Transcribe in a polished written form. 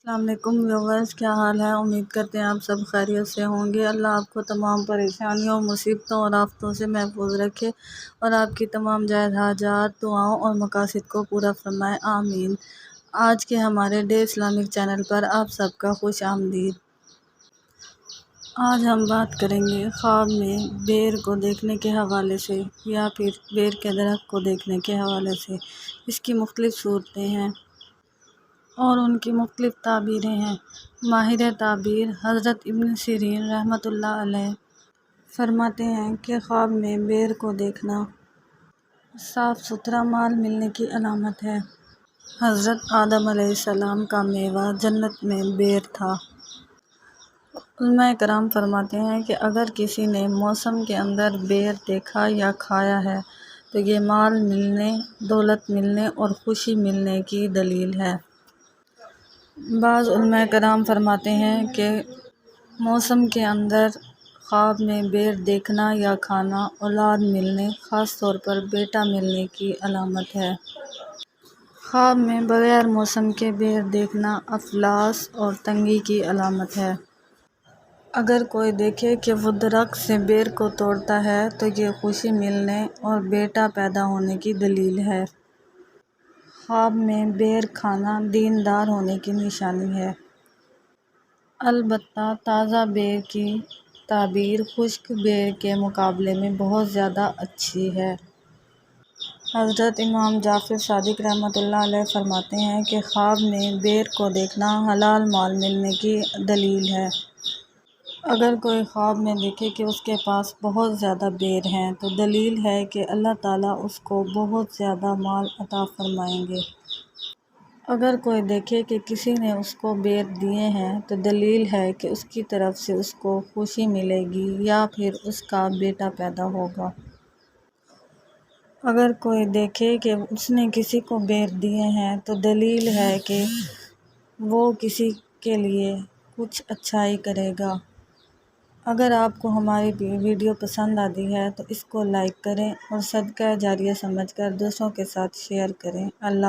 السلام علیکم ویورز، کیا حال ہے؟ امید کرتے ہیں آپ سب خیریت سے ہوں گے۔ اللہ آپ کو تمام پریشانیوں، مصیبتوں اور آفتوں سے محفوظ رکھے اور آپ کی تمام جائز حاجات، دعاؤں اور مقاصد کو پورا فرمائے، آمین۔ آج کے ہمارے ڈے اسلامک چینل پر آپ سب کا خوش آمدید۔ آج ہم بات کریں گے خواب میں بیر کو دیکھنے کے حوالے سے یا پھر بیر کے درخت کو دیکھنے کے حوالے سے۔ اس کی مختلف صورتیں ہیں اور ان کی مختلف تعبیریں ہیں۔ ماہر تعبیر حضرت ابن سیرین رحمۃ اللہ علیہ فرماتے ہیں کہ خواب میں بیر کو دیکھنا صاف ستھرا مال ملنے کی علامت ہے۔ حضرت آدم علیہ السلام کا میوہ جنت میں بیر تھا۔ علماء کرام فرماتے ہیں کہ اگر کسی نے موسم کے اندر بیر دیکھا یا کھایا ہے تو یہ مال ملنے، دولت ملنے اور خوشی ملنے کی دلیل ہے۔ بعض علماء کرام فرماتے ہیں کہ موسم کے اندر خواب میں بیر دیکھنا یا کھانا اولاد ملنے، خاص طور پر بیٹا ملنے کی علامت ہے۔ خواب میں بغیر موسم کے بیر دیکھنا افلاس اور تنگی کی علامت ہے۔ اگر کوئی دیکھے کہ وہ درخت سے بیر کو توڑتا ہے تو یہ خوشی ملنے اور بیٹا پیدا ہونے کی دلیل ہے۔ خواب میں بیر کھانا دیندار ہونے کی نشانی ہے۔ البتہ تازہ بیر کی تعبیر خشک بیر کے مقابلے میں بہت زیادہ اچھی ہے۔ حضرت امام جعفر صادق رحمۃ اللہ علیہ فرماتے ہیں کہ خواب میں بیر کو دیکھنا حلال مال ملنے کی دلیل ہے۔ اگر کوئی خواب میں دیکھے کہ اس کے پاس بہت زیادہ بیر ہیں تو دلیل ہے کہ اللہ تعالیٰ اس کو بہت زیادہ مال عطا فرمائیں گے۔ اگر کوئی دیکھے کہ کسی نے اس کو بیر دیے ہیں تو دلیل ہے کہ اس کی طرف سے اس کو خوشی ملے گی یا پھر اس کا بیٹا پیدا ہوگا۔ اگر کوئی دیکھے کہ اس نے کسی کو بیر دیے ہیں تو دلیل ہے کہ وہ کسی کے لیے کچھ اچھائی کرے گا۔ اگر آپ کو ہماری ویڈیو پسند آتی ہے تو اس کو لائک کریں اور صدقہ جاریہ سمجھ کر دوسروں کے ساتھ شیئر کریں۔ اللہ